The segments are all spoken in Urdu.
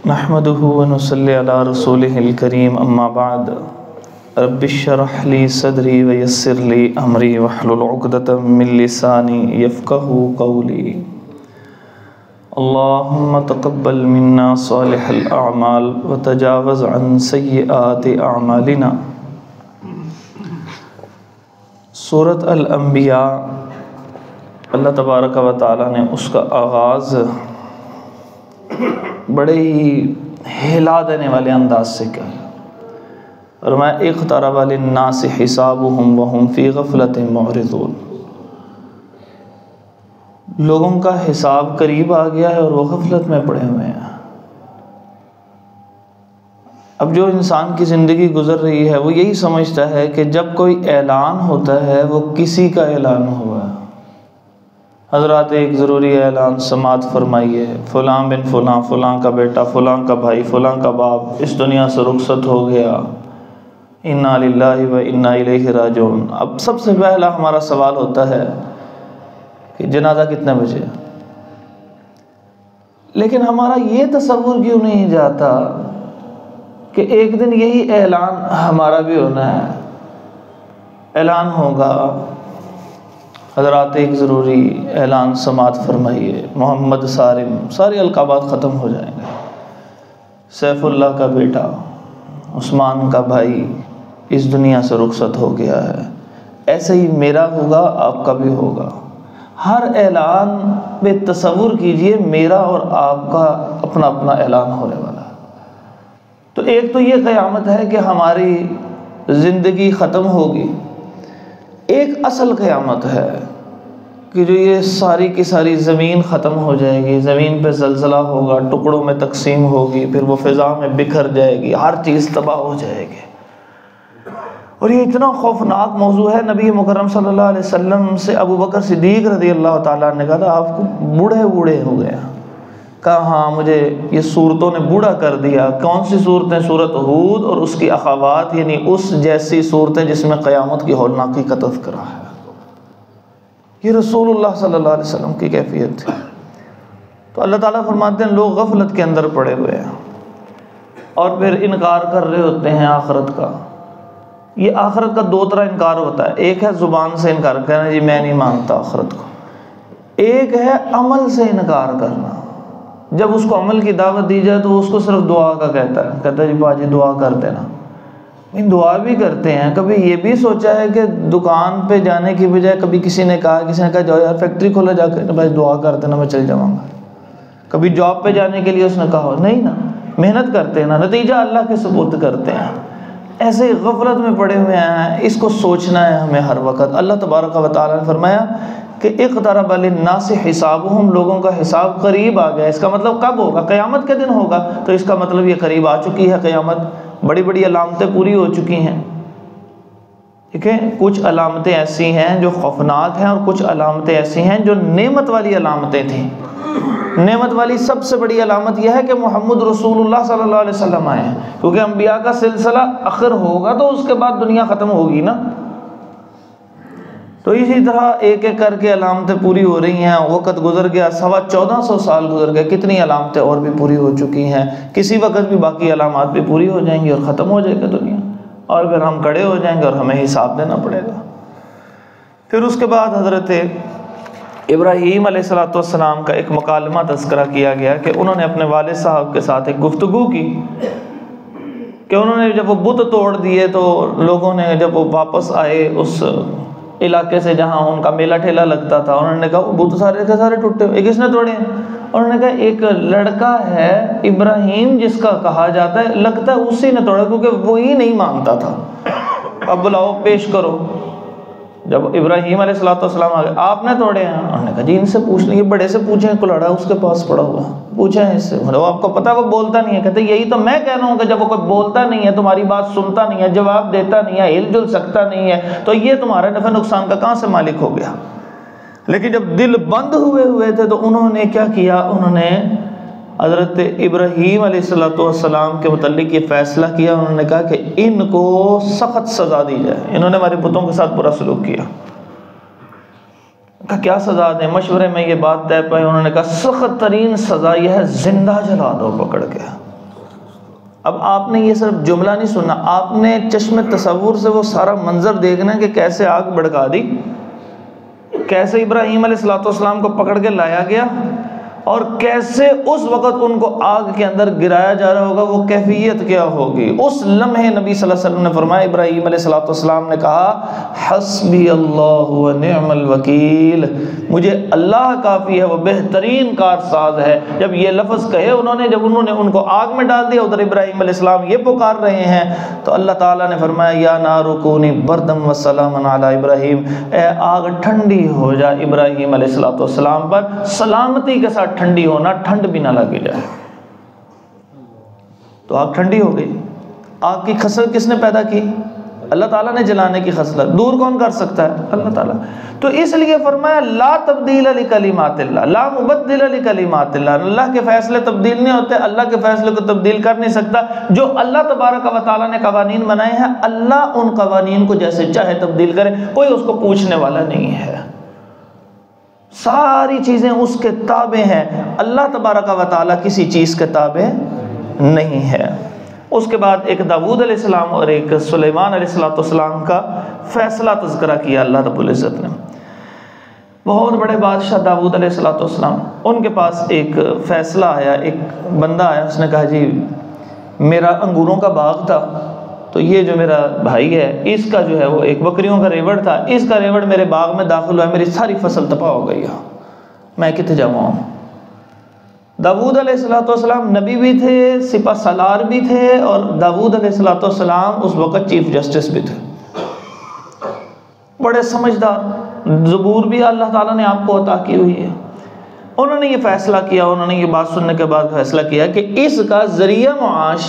نحمده ونصلي على رسوله الكريم اما بعد رب اشرح لي صدري ويسر لي امري واحلل عقدة من لساني يفقهوا قولي اللهم تقبل منا صالح الاعمال وتجاوز عن سيئات اعمالنا۔ سورۃ الانبیاء اللہ تبارک و تعالیٰ نے اس کا آغاز بڑے ہی ہلا دینے والے انداز سے کیا، فرمایا اقترب للناس حسابهم وهم فی غفلۃ معرضون، لوگوں کا حساب قریب آ گیا ہے اور وہ غفلت میں پڑے ہوئے ہیں۔ اب جو انسان کی زندگی گزر رہی ہے وہ یہی سمجھتا ہے کہ جب کوئی اعلان ہوتا ہے وہ کسی کا اعلان ہوا ہے۔ حضرات ایک ضروری اعلان سماعت فرمائیے، فلاں بن فلاں، فلاں کا بیٹا، فلاں کا بھائی، فلاں کا باپ اس دنیا سے رخصت ہو گیا، انا للہ و انا الیہ راجعون۔ اب سب سے پہلا ہمارا سوال ہوتا ہے کہ جنازہ کتنے بجے؟ لیکن ہمارا یہ تصور کیوں نہیں جاتا کہ ایک دن یہی اعلان ہمارا بھی ہونا ہے، اعلان ہوگا۔ حضرات ایک ضروری اعلان سماعت فرمائیے، محمد سارم، سارے القابات ختم ہو جائیں گے، سیف اللہ کا بیٹا، عثمان کا بھائی اس دنیا سے رخصت ہو گیا ہے۔ ایسے ہی میرا ہوگا، آپ کا بھی ہوگا۔ ہر اعلان پہ تصور کیجئے میرا اور آپ کا اپنا اپنا اعلان ہونے والا ہے۔ تو ایک تو یہ قیامت ہے کہ ہماری زندگی ختم ہوگی، ایک اصل قیامت ہے کہ جو یہ ساری کی ساری زمین ختم ہو جائے گی، زمین پہ زلزلہ ہوگا، ٹکڑوں میں تقسیم ہوگی، پھر وہ فضا میں بکھر جائے گی، ہر چیز تباہ ہو جائے گی۔ اور یہ اتنا خوفناک موضوع ہے، نبی مکرم صلی اللہ علیہ وسلم سے ابو بکر صدیق رضی اللہ تعالیٰ نے کہا تھا آپ کو بوڑھے ہو گئے ہیں، کہا ہاں مجھے یہ صورتوں نے بوڑھا کر دیا۔ کون سی صورتیں؟ سورۃ ہود اور اس کی اخوات، یعنی اس جیسی صورتیں جس میں قیامت کی ہولناکی کا تذکرہ ہے۔ یہ رسول اللہ صلی اللہ علیہ وسلم کی کیفیت تھی۔ تو اللہ تعالیٰ فرماتے ہیں لوگ غفلت کے اندر پڑے ہوئے ہیں اور پھر انکار کر رہے ہوتے ہیں آخرت کا۔ یہ آخرت کا دو طرح انکار ہوتا ہے، ایک ہے زبان سے انکار کرنا، جی میں نہیں مانتا آخرت کو، ایک ہے عمل سے انکار کرنا۔ جب اس کو عمل کی دعوت دی جائے تو وہ اس کو صرف دعا کا کہتا ہے جی باجی دعا کر دینا۔ دعا بھی کرتے ہیں، کبھی یہ بھی سوچا ہے کہ دکان پہ جانے کی بجائے کبھی کسی نے کہا جاؤ یار فیکٹری کھولا جا کے بھائی دعا کر دینا میں چل جاؤں گا۔ کبھی جاب پہ جانے کے لیے اس نے کہا نہیں نا، محنت کرتے ہیں نا، نتیجہ اللہ کے سپرد کرتے ہیں۔ ایسے ہی غفلت میں پڑے ہوئے ہیں، اس کو سوچنا ہے ہمیں ہر وقت۔ اللہ تبارک و تعالیٰ نے فرمایا کہ اقترب للناس حسابهم، لوگوں کا حساب قریب آ گیا۔ اس کا مطلب کب ہوگا؟ قیامت کے دن ہوگا، تو اس کا مطلب یہ قریب آ چکی ہے قیامت، بڑی بڑی علامتیں پوری ہو چکی ہیں۔ ٹھیک ہے، کچھ علامتیں ایسی ہیں جو خوفناک ہیں اور کچھ علامتیں ایسی ہیں جو نعمت والی علامتیں تھیں۔ نعمت والی سب سے بڑی علامت یہ ہے کہ محمد رسول اللہ صلی اللہ علیہ وسلم آئے ہیں، کیونکہ انبیاء کا سلسلہ آخر ہوگا تو اس کے بعد دنیا ختم ہوگی نا۔ تو اسی طرح ایک ایک کر کے علامتیں پوری ہو رہی ہیں۔ وقت گزر گیا، 1450 سال گزر گئے، کتنی علامتیں اور بھی پوری ہو چکی ہیں۔ کسی وقت بھی باقی علامات بھی پوری ہو جائیں گی اور ختم ہو جائے گا دنیا، اور پھر ہم کھڑے ہو جائیں گے اور ہمیں حساب دینا پڑے گا۔ پھر اس کے بعد حضرت ابراہیم علیہ السلام کا ایک مکالمہ تذکرہ کیا گیا کہ انہوں نے اپنے والد صاحب کے ساتھ ایک گفتگو کی کہ انہوں نے جب وہ بت توڑ دیے تو لوگوں نے جب وہ واپس آئے اس علاقے سے جہاں ان کا میلہ ٹھیلا لگتا تھا، انہوں نے کہا وہ بت سارے کے سارے ٹوٹے ہوئے، کس نے توڑے ہیں؟ انہوں نے کہا ایک لڑکا ہے ابراہیم جس کا کہا جاتا ہے، لگتا ہے اسی نے توڑا کیونکہ وہی نہیں مانتا تھا۔ اب بلاؤ پیش کرو۔ جب ابراہیم علیہ السلام آ گئے، آپ نے توڑے ہیں؟ انہوں نے کہا جی ان سے پوچھ لیں، بڑے سے پوچھیں، کلہڑا اس کے پاس پڑا ہوا ہے، پوچھیں اس سے، مطلب آپ کو پتا وہ بولتا نہیں ہے؟ کہتے یہی تو میں کہہ رہا ہوں کہ جب وہ کوئی بولتا نہیں ہے، تمہاری بات سنتا نہیں ہے، جواب دیتا نہیں ہے، ہل جل سکتا نہیں ہے، تو یہ تمہارے نفع نقصان کا کہاں سے مالک ہو گیا؟ لیکن جب دل بند ہوئے تھے تو انہوں نے کیا کیا؟ انہوں نے حضرت ابراہیم علیہ السلام کے متعلق یہ فیصلہ کیا، انہوں نے کہا کہ ان کو سخت سزا دی جائے، انہوں نے ہمارے بتوں کے ساتھ برا سلوک کیا۔ کہا کیا سزا دیں؟ مشورے میں یہ بات طے پائی، انہوں نے کہا سخت ترین سزا یہ ہے زندہ جلا دو پکڑ کے، اب آپ نے یہ صرف جملہ نہیں سننا، آپ نے چشم تصور سے وہ سارا منظر دیکھنا ہے کہ کیسے آگ بھڑکا دی، کیسے ابراہیم علیہ السلام کو پکڑ کے لایا گیا، اور کیسے اس وقت ان کو آگ کے اندر گرایا جا رہا ہوگا، وہ کیفیت کیا ہوگی۔ اس لمحے نبی صلی اللہ علیہ وسلم نے فرمایا، ابراہیم علیہ السلام نے کہا حسبی اللہ و نعم الوکیل، مجھے اللہ کافی ہے، وہ بہترین کارساز ہے۔ جب یہ لفظ کہے جب انہوں نے ان کو آگ میں ڈال دیا، ادھر ابراہیم علیہ السلام یہ پکار رہے ہیں، تو اللہ تعالیٰ نے فرمایا یا نار کونی بردم وسلاما علی ابراہیم، اے آگ ٹھنڈی ہو جا ابراہیم علیہ السلام پر، سلامتی کے ساتھ ٹھنڈی ہونا، ٹھنڈ بھی نہ لگے جائے۔ تو آگ ٹھنڈی ہو گئی۔ آگ کی خصلت کس نے پیدا کی؟ اللہ تعالیٰ نے جلانے کی خصلت، دور کون کر سکتا ہے؟ اللہ تعالیٰ۔ تو اس لیے فرمایا لا تبدیل لکلمات اللہ، لا مبدل لکلمات اللہ، اللہ کے فیصلے تبدیل نہیں ہوتے، اللہ کے فیصلے کو تبدیل کر نہیں سکتا۔ جو اللہ تبارک و تعالیٰ نے قوانین بنائے ہیں، اللہ ان قوانین کو جیسے چاہے تبدیل کرے، کوئی اس کو پوچھنے والا نہیں ہے، ساری چیزیں اس کے تابع ہیں، اللہ تبارک و تعالیٰ کسی چیز کے تابع نہیں ہے۔ اس کے بعد ایک داؤد علیہ السلام اور ایک سلیمان علیہ السلام کا فیصلہ تذکرہ کیا اللہ رب العزت نے۔ بہت بڑے بادشاہ داؤد علیہ السلام، ان کے پاس ایک فیصلہ آیا، ایک بندہ آیا، اس نے کہا جی میرا انگوروں کا باغ تھا، تو یہ جو میرا بھائی ہے اس کا جو ہے وہ ایک بکریوں کا ریوڑ تھا، اس کا ریوڑ میرے باغ میں داخل ہوا ہے، میری ساری فصل تباہ ہو گئی ہے، میں کتنے جاؤں؟ داؤد علیہ السلام نبی بھی تھے، سپہ سالار بھی تھے، اور داؤد علیہ السلام اس وقت چیف جسٹس بھی تھے، بڑے سمجھدار، زبور بھی اللہ تعالیٰ نے آپ کو عطا کی ہوئی ہے۔ انہوں نے یہ فیصلہ کیا، انہوں نے یہ بات سننے کے بعد فیصلہ کیا کہ اس کا ذریعہ معاش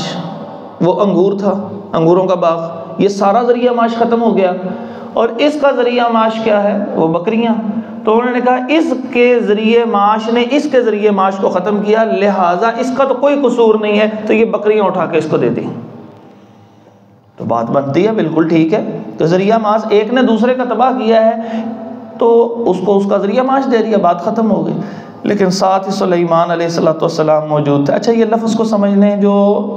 وہ انگور تھا، انگوروں کا باغ، یہ سارا ذریعہ معاش ختم ہو گیا، اور اس کا ذریعہ معاش کیا ہے؟ وہ بکریاں۔ تو انہوں نے کہا اس کے ذریعے معاش نے اس کے ذریعے معاش کو ختم کیا، لہٰذا اس کا تو کوئی قصور نہیں ہے، تو یہ بکریاں اٹھا کے اس کو دے دی۔ تو بات بنتی ہے، بالکل ٹھیک ہے، تو ذریعہ معاش ایک نے دوسرے کا تباہ کیا ہے تو اس کو اس کا ذریعہ معاش دے دیا، بات ختم ہو گئی۔ لیکن ساتھ ہی سلیمان علیہ السلام موجود تھے۔ اچھا یہ لفظ کو سمجھ لیں، جو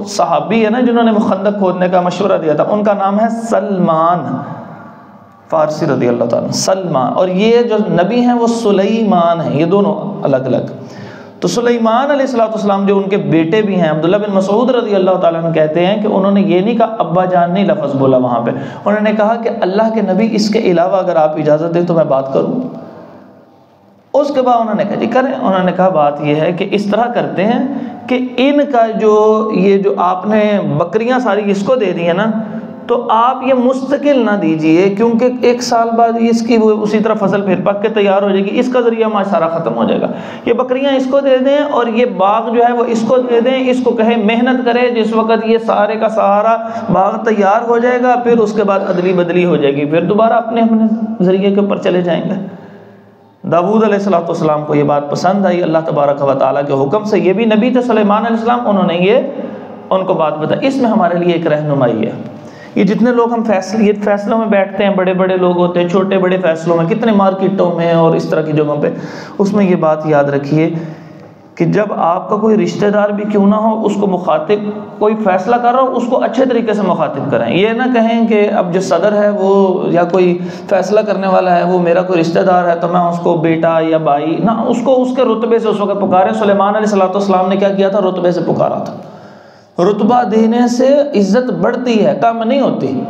صحابی ہے نا جنہوں نے وہ خندق کھودنے کا مشورہ دیا تھا، ان کا نام ہے سلمان فارسی رضی اللہ تعالیٰ، سلمان، اور یہ جو نبی ہیں وہ سلیمان ہیں، یہ دونوں الگ الگ۔ تو سلیمان علیہ السلام جو ان کے بیٹے بھی ہیں، عبداللہ بن مسعود رضی اللہ تعالیٰ عنہ کہتے ہیں کہ انہوں نے یہ نہیں کہا ابا جان نہیں لفظ بولا وہاں پہ، انہوں نے کہا کہ اللہ کے نبی اس کے علاوہ اگر آپ اجازت دیں تو میں بات کروں۔ اس کے بعد انہوں نے کہا جی کریں۔ انہوں نے کہا بات یہ ہے کہ اس طرح کرتے ہیں کہ ان کا یہ جو آپ نے بکریاں ساری اس کو دے دی ہیں نا، تو آپ یہ مستقل نہ دیجئے، کیونکہ ایک سال بعد اس کی وہ اسی طرح فصل پھر پک کے تیار ہو جائے گی، اس کا ذریعہ معاش سارا ختم ہو جائے گا۔ یہ بکریاں اس کو دے دیں اور یہ باغ جو ہے وہ اس کو دے دیں، اس کو کہیں محنت کرے، جس وقت یہ سارے کا سارا باغ تیار ہو جائے گا پھر اس کے بعد ادلی بدلی ہو جائے گی، پھر دوبارہ اپنے ذریعے کے اوپر چلے جائیں گے۔ داؤد علیہ السلام کو یہ بات پسند آئی اللہ تبارک و تعالیٰ کے حکم سے، یہ بھی نبی تھے سلیمان علیہ السلام، انہوں نے یہ ان کو بات بتائی۔ اس میں ہمارے لیے ایک رہنمائی ہے، یہ جتنے لوگ ہم فیصلوں میں بیٹھتے ہیں، بڑے بڑے لوگ ہوتے ہیں، چھوٹے بڑے فیصلوں میں، کتنے مارکیٹوں میں اور اس طرح کی جگہوں پہ، اس میں یہ بات یاد رکھیے کہ جب آپ کا کوئی رشتہ دار بھی کیوں نہ ہو، اس کو مخاطب کوئی فیصلہ کر رہا ہو، اس کو اچھے طریقے سے مخاطب کریں۔ یہ نہ کہیں کہ اب جو صدر ہے وہ یا کوئی فیصلہ کرنے والا ہے وہ میرا کوئی رشتہ دار ہے تو میں اس کو بیٹا یا بھائی، نہ، اس کو اس کے رتبے سے اس وقت پکاریں۔ سلیمان علیہ السلام نے کیا کیا تھا؟ رتبے سے پکارا تھا۔ رتبہ دینے سے عزت بڑھتی ہے، کم نہیں ہوتی۔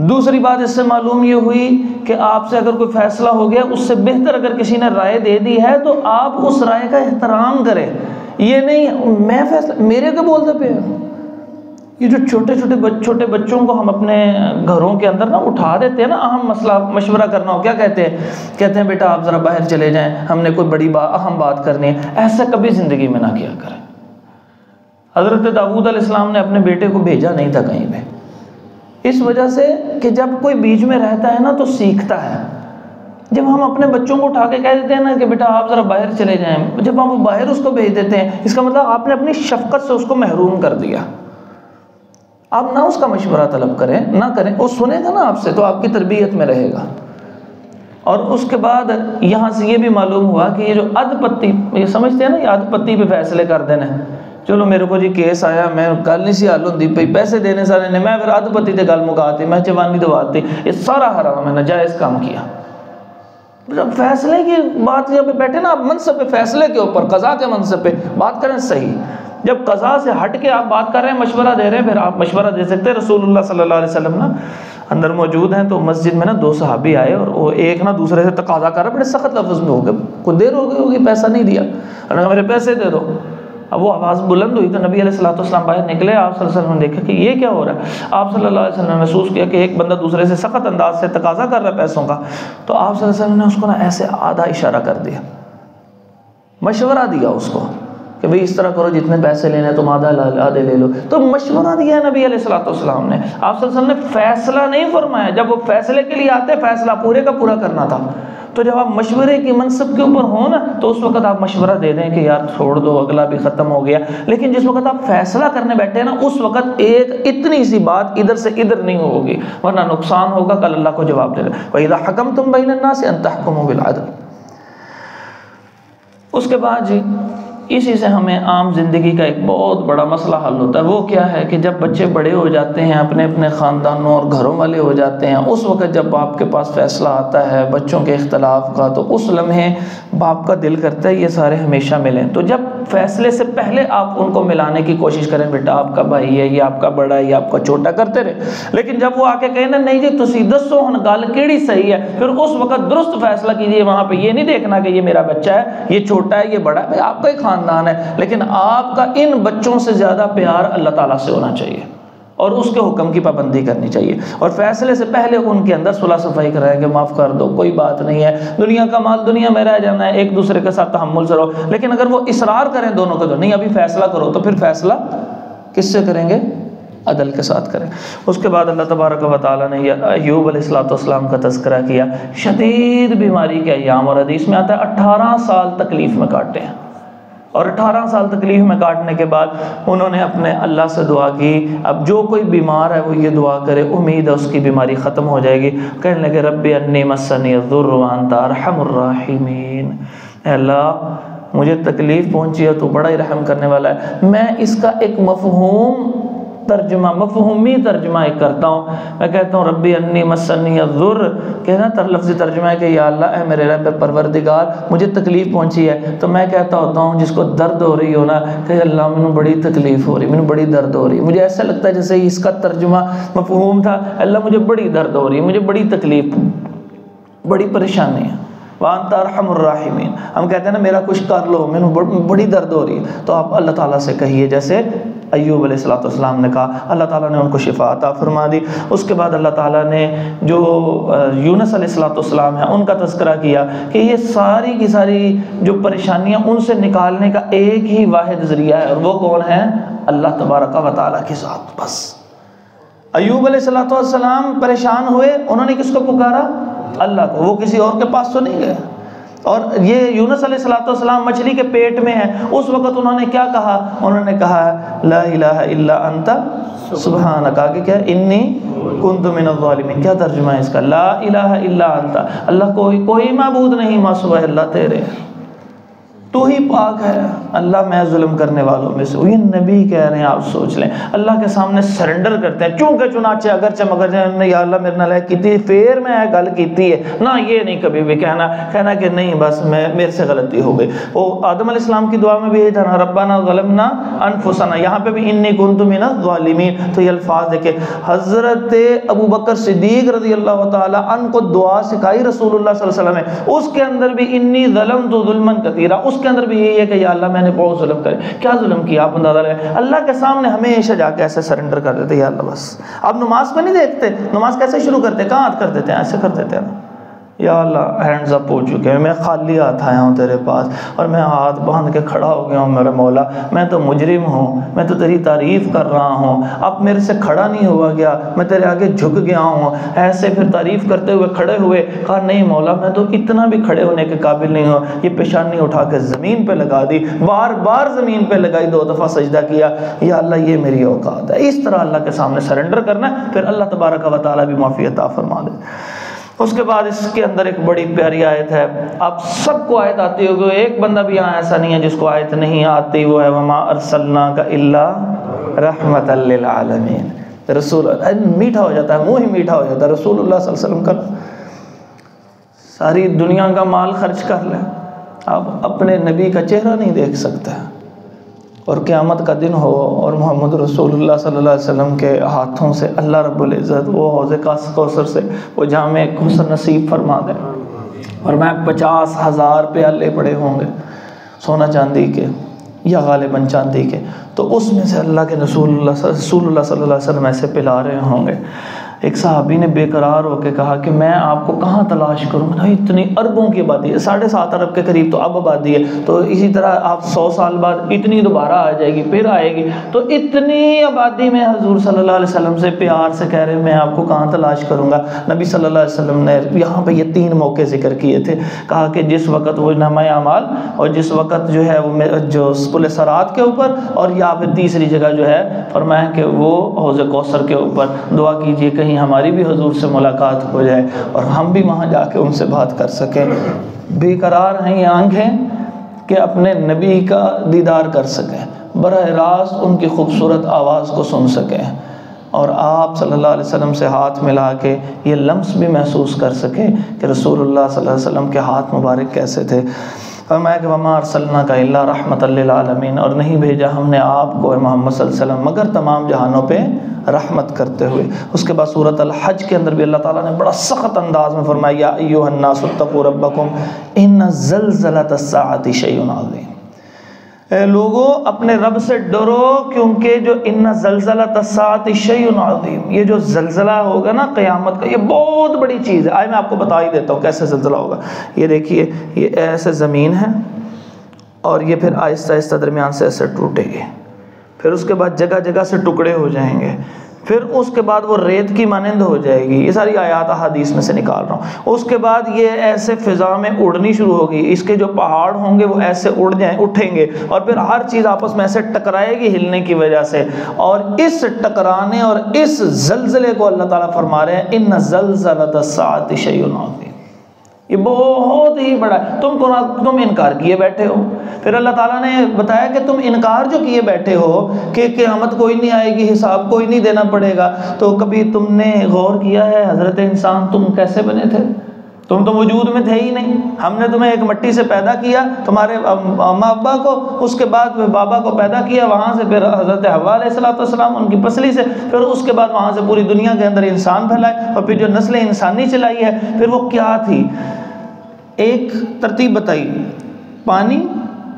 دوسری بات اس سے معلوم یہ ہوئی کہ آپ سے اگر کوئی فیصلہ ہو گیا، اس سے بہتر اگر کسی نے رائے دے دی ہے تو آپ اس رائے کا احترام کریں۔ یہ نہیں میں فیصلہ میرے کو بولتے پہ۔ یہ جو چھوٹے بچوں کو ہم اپنے گھروں کے اندر نا اٹھا دیتے ہیں نا، اہم مسئلہ مشورہ کرنا ہو، کیا کہتے ہیں بیٹا آپ ذرا باہر چلے جائیں، ہم نے کوئی بڑی اہم بات کرنی ہے۔ ایسا کبھی زندگی میں نہ کیا کریں۔ حضرت داؤد علیہ السلام نے اپنے بیٹے کو بھیجا نہیں تھا کہیں پہ، اس وجہ سے کہ جب کوئی بیچ میں رہتا ہے نا تو سیکھتا ہے۔ جب ہم اپنے بچوں کو اٹھا کے کہہ دیتے ہیں نا کہ بیٹا آپ ذرا باہر چلے جائیں، جب ہم باہر اس کو بھیج دیتے ہیں، اس کا مطلب آپ نے اپنی شفقت سے اس کو محروم کر دیا۔ آپ نہ اس کا مشورہ طلب کریں، نہ کریں، وہ سنے گا نا آپ سے تو آپ کی تربیت میں رہے گا۔ اور اس کے بعد یہاں سے یہ بھی معلوم ہوا کہ یہ جو ادھ پتی، یہ سمجھتے ہیں نا، یہ ادھ پتی پہ فیصلے کر دینا، چلو میرے کو جی کیس آیا، میں گل نہیں سی حل ہوندی پئی، پیسے دینے سارے نے، میں پھر ادھ پتی تے گل مکاتی، میں جوانی دواتی، یہ سارا حرام ہے، ناجائز کام کیا۔ جب فیصلے کی بات جب بیٹھے نا آپ منصب پہ، فیصلے کے اوپر، قضا کے منصب پہ بات کریں صحیح۔ جب قضا سے ہٹ کے آپ بات کر رہے ہیں، مشورہ دے رہے ہیں، پھر آپ مشورہ دے سکتے ہیں۔ رسول اللہ صلی اللہ علیہ وسلم نا اندر موجود ہیں، تو مسجد میں نا دو صحابی آئے اور وہ ایک نا دوسرے سے تقاضا کر رہے، بڑے سخت لفظ میں ہو گئے، کوئی دیر ہو گئی ہوگی پیسہ نہیں دیا، انہوں نے کہا میرے پیسے دے دو۔ اب وہ آواز بلند ہوئی تو نبی علیہ السلام باہر نکلے، آپ صلی اللہ علیہ وسلم نے دیکھا کہ یہ کیا ہو رہا ہے۔ آپ صلی اللہ علیہ وسلم نے محسوس کیا کہ ایک بندہ دوسرے سے سخت انداز سے تقاضا کر رہا ہے پیسوں کا، تو آپ صلی اللہ علیہ وسلم نے اس کو نا ایسے آدھا اشارہ کر دیا، مشورہ دیا اس کو کہ بھئی اس طرح کرو، جتنے پیسے لینے تم آدھے لے لو، تو مشورہ دیا ہے نبی علیہ السلام نے۔ آپ صلی اللہ علیہ وسلم نے فیصلہ نہیں فرمایا، جب وہ فیصلے کے لیے آتے فیصلہ پورے کا پورا کرنا تھا، تو جب آپ مشورے کی منصب کے اوپر ہو نا تو اس وقت آپ مشورہ دے دیں کہ یار چھوڑ دو، اگلا بھی ختم ہو گیا، لیکن جس وقت آپ فیصلہ کرنے بیٹھے نا اس وقت ایک اتنی سی بات ادھر سے ادھر نہیں ہوگی، ورنہ نقصان ہوگا، کل اللہ کو جواب دے رہے۔ وَإِذَا حَكَمْتُمْ بَيْنَ النَّاسِ أَن تَحْكُمُوا بِالْعَدْلِ۔ اس کے بعد جی اسی سے ہمیں عام زندگی کا ایک بہت بڑا مسئلہ حل ہوتا ہے۔ وہ کیا ہے کہ جب بچے بڑے ہو جاتے ہیں، اپنے اپنے خاندانوں اور گھروں والے ہو جاتے ہیں، اس وقت جب باپ کے پاس فیصلہ آتا ہے بچوں کے اختلاف کا، تو اس لمحے باپ کا دل کرتا ہے یہ سارے ہمیشہ ملیں۔ تو جب فیصلے سے پہلے آپ ان کو ملانے کی کوشش کریں، بیٹا آپ کا بھائی ہے، یہ آپ کا بڑا ہے، یہ آپ کا چھوٹا، کرتے رہے، لیکن جب وہ آ کے کہیں نا نہیں جی تسی دسو ہن گل کیڑی صحیح ہے، پھر اس وقت درست فیصلہ کیجیے۔ وہاں پہ یہ نہیں دیکھنا کہ یہ میرا بچہ ہے، یہ چھوٹا ہے، یہ بڑا ہے، آپ کا ہی خاندان ہے، لیکن آپ کا ان بچوں سے زیادہ پیار اللہ تعالیٰ سے ہونا چاہیے اور اس کے حکم کی پابندی کرنی چاہیے، اور فیصلے سے پہلے ان کے اندر صلح صفائی کرائیں کہ معاف کر دو، کوئی بات نہیں ہے، دنیا کا مال دنیا میں رہ جانا ہے، ایک دوسرے کے ساتھ تحمل سے رہو۔ لیکن اگر وہ اصرار کریں دونوں کو تو نہیں ابھی فیصلہ کرو، تو پھر فیصلہ کس سے کریں گے؟ عدل کے ساتھ کریں۔ اس کے بعد اللہ تبارک و تعالیٰ نے ایوب علیہ السلام کا تذکرہ کیا، شدید بیماری کے ایام، اور حدیث میں آتا ہے 18 سال تکلیف میں کاٹے ہیں، اور 18 سال تکلیف میں کاٹنے کے بعد انہوں نے اپنے اللہ سے دعا کی۔ اب جو کوئی بیمار ہے وہ یہ دعا کرے، امید ہے اس کی بیماری ختم ہو جائے گی۔ کہنے لگے رب انی مسنی الضر وانت ارحم الراحمین، اے اللہ مجھے تکلیف پہنچی ہے تو بڑا ہی رحم کرنے والا ہے۔ میں اس کا ایک مفہومی ترجمہ ایک کرتا ہوں، میں کہتا ہوں ربی انی مسنی الضر، کہنا لفظی ترجمہ ہے کہ یا اللہ اے میرے رب پروردگار مجھے تکلیف پہنچی ہے، تو میں کہتا ہوتا ہوں جس کو درد ہو رہی ہو نا کہ اللہ مجھے بڑی تکلیف ہو رہی، مجھے بڑی درد ہو رہی، مجھے ایسا لگتا ہے جیسے اس کا ترجمہ مفہوم تھا اللہ مجھے بڑی درد ہو رہی، مجھے بڑی تکلیف، بڑی پریشانی ہے، وانت ارحم الراحمین۔ ہم کہتے ہیں نا میرا کچھ کر لو، مجھے بڑی درد ہو رہی ہے، تو آپ اللہ تعالیٰ سے کہیے جیسے ایوب علیہ السلام نے کہا، اللہ تعالیٰ نے ان کو شفا عطا فرما دی۔ اس کے بعد اللہ تعالیٰ نے جو یونس علیہ السلام ہیں ان کا تذکرہ کیا کہ یہ ساری کی ساری جو پریشانیاں ان سے نکالنے کا ایک ہی واحد ذریعہ ہے، اور وہ کون ہے؟ اللہ تبارک و تعالیٰ کی ذات۔ بس ایوب علیہ السلام پریشان ہوئے، انہوں نے کس کو پکارا؟ اللہ کو، وہ کسی اور کے پاس تو نہیں گئے۔ اور یہ یونس علیہ السلام مچھلی کے پیٹ میں ہیں، اس وقت انہوں نے کیا کہا؟ انہوں نے کہا لا الہ الا انت سبحانک، آگے کیا؟ انی کنت من الظالمین۔ کیا ترجمہ ہے اس کا؟ لا الہ الا انت، اللہ کوئی معبود نہیں ماں سوائے اللہ تیرے، تو ہی پاک ہے اللہ، میں ظلم کرنے والوں میں سے ہوں۔ یہ نبی کہہ رہے ہیں، آپ سوچ لیں، اللہ کے سامنے سرنڈر کرتے ہیں، چونکہ چنانچہ اگرچہ مگر یا اللہ میرے نال کیتی پھر میں گل کیتی ہے نا، یہ نہیں کبھی بھی کہنا کہ نہیں بس میرے سے غلطی ہو گئی۔ وہ آدم علیہ السلام کی دعا میں بھی یہی تھا نا، ربنا ظلمنا انفسنا، یہاں پہ بھی انی کنت من الظالمین۔ تو یہ الفاظ دیکھیں، حضرت ابوبکر صدیق رضی اللہ تعالی عنہ کو دعا سکھائی رسول اللہ صلی اللہ علیہ وسلم نے، اس کے اندر بھی انی ظلمت ظلما کثیرا، اس کے اندر بھی یہی ہے کہ یا اللہ میں نے بہت ظلم کرے۔ کیا ظلم کیا آپ اندازہ لگائیں؟ اللہ کے سامنے ہمیشہ جا کے ایسے سرنڈر کر دیتے، یا اللہ بس۔ آپ نماز میں نہیں دیکھتے نماز کیسے شروع کرتے، کہاں ہاتھ کر دیتے ہیں؟ ایسے کر دیتے ہیں نا، یا اللہ ہینڈز اپ ہو چکے ہیں، میں خالی ہاتھ آیا ہوں تیرے پاس، اور میں ہاتھ باندھ کے کھڑا ہو گیا ہوں میرے مولا، میں تو مجرم ہوں، میں تو تیری تعریف کر رہا ہوں، اب میرے سے کھڑا نہیں ہوا گیا، میں تیرے آگے جھک گیا ہوں۔ ایسے پھر تعریف کرتے ہوئے کھڑے ہوئے، کہا نہیں مولا میں تو اتنا بھی کھڑے ہونے کے قابل نہیں ہوں، یہ پیشانی اٹھا کے زمین پہ لگا دی، بار بار زمین پہ لگائی، 2 دفعہ سجدہ کیا، یا اللہ یہ میری اوقات ہے۔ اس طرح اللہ کے سامنے سرنڈر کرنا ہے، پھر اللہ تبارک و تعالیٰ بھی معافی عطا فرما دے۔ اس کے بعد اس کے اندر ایک بڑی پیاری آیت ہے. آپ سب کو آیت آتی ہوگی, ایک بندہ بھی یہاں ایسا نہیں ہے جس کو آیت نہیں آتی. وہ ہے وما ارسلناک الا رحمۃ للعالمین. رسول میٹھا ہو جاتا ہے, منہ ہی میٹھا ہو جاتا ہے رسول اللہ صلی اللہ علیہ وسلم کا. ساری دنیا کا مال خرچ کر لیں, آپ اپنے نبی کا چہرہ نہیں دیکھ سکتے. اور قیامت کا دن ہو اور محمد رسول اللہ صلی اللہ علیہ وسلم کے ہاتھوں سے اللہ رب العزت وہ حوض کوثر سے وہ جام کوثر نصیب فرما دے, اور میں 50,000 پیالے پڑے ہوں گے سونا چاندی کے یا غالباً چاندی کے, تو اس میں سے اللہ کے رسول اللہ صلی اللہ علیہ وسلم ایسے پلا رہے ہوں گے. ایک صحابی نے بے قرار ہو کے کہا کہ میں آپ کو کہاں تلاش کروں, اتنی اربوں کی آبادی ہے, 7.5 ارب کے قریب تو اب آبادی ہے, تو اسی طرح آپ 100 سال بعد اتنی دوبارہ آ جائے گی, پھر آئے گی, تو اتنی آبادی میں حضور صلی اللہ علیہ وسلم سے پیار سے کہہ رہے ہیں میں آپ کو کہاں تلاش کروں گا. نبی صلی اللہ علیہ وسلم نے یہاں پہ یہ 3 موقع ذکر کیے تھے. کہا کہ جس وقت وہ نامہ اعمال, اور جس وقت جو ہے وہ جو پل صراط کے اوپر, اور یا پھر تیسری جگہ جو ہے فرمایا کہ وہ حوض کوثر کے اوپر. دعا کیجئے کہیں ہماری بھی حضور سے ملاقات ہو جائے اور ہم بھی وہاں جا کے ان سے بات کر سکیں. بے قرار ہیں یہ آنکھیں کہ اپنے نبی کا دیدار کر سکیں, براہ راست ان کی خوبصورت آواز کو سن سکیں, اور آپ صلی اللہ علیہ وسلم سے ہاتھ ملا کے یہ لمس بھی محسوس کر سکیں کہ رسول اللہ صلی اللہ علیہ وسلم کے ہاتھ مبارک کیسے تھے. فرمایا کہ وما ارسلناک الا رحمۃ للعالمین, اور نہیں بھیجا ہم نے آپ کو محمد صلی اللہ علیہ وسلم مگر تمام جہانوں پہ رحمت کرتے ہوئے. اس کے بعد سورۃ الحج کے اندر بھی اللہ تعالیٰ نے بڑا سخت انداز میں فرمایا یا ایھا الناس اتقوا ربکم ان زلزلۃ الساعۃ شیء عظیم. اے لوگو اپنے رب سے ڈرو, کیونکہ جو ان زلزلۃ الساعۃ شیء عظیم, یہ جو زلزلہ ہوگا نا قیامت کا, یہ بہت بڑی چیز ہے. آئے میں آپ کو بتا ہی دیتا ہوں کیسے زلزلہ ہوگا. یہ دیکھیے, یہ ایسے زمین ہے اور یہ پھر آہستہ آہستہ درمیان سے ایسے ٹوٹے گی, پھر اس کے بعد جگہ جگہ سے ٹکڑے ہو جائیں گے, پھر اس کے بعد وہ ریت کی مانند ہو جائے گی. یہ ساری آیات احادیث میں سے نکال رہا ہوں. اس کے بعد یہ ایسے فضا میں اڑنی شروع ہوگی, اس کے جو پہاڑ ہوں گے وہ ایسے اٹھیں گے, اور پھر ہر چیز آپس میں ایسے ٹکرائے گی ہلنے کی وجہ سے. اور اس ٹکرانے اور اس زلزلے کو اللہ تعالیٰ فرما رہے ہیں ان زلزلۃ الساعۃ شیء عظیم, یہ بہت ہی بڑا ہے. تم انکار کیے بیٹھے ہو. پھر اللہ تعالیٰ نے بتایا کہ تم انکار جو کیے بیٹھے ہو کہ قیامت کوئی نہیں آئے گی, حساب کوئی نہیں دینا پڑے گا, تو کبھی تم نے غور کیا ہے حضرت انسان تم کیسے بنے تھے؟ تم تو وجود میں تھے ہی نہیں. ہم نے تمہیں ایک مٹی سے پیدا کیا, تمہارے اماں ابا کو, اس کے بعد بابا کو پیدا کیا, وہاں سے پھر حضرت حوا علیہ السلام ان کی پسلی سے, پھر اس کے بعد وہاں سے پوری دنیا کے اندر انسان پھیلائے, اور پھر جو نسل انسانی چلائی ہے, پھر وہ کیا تھی؟ ایک ترتیب بتائی, پانی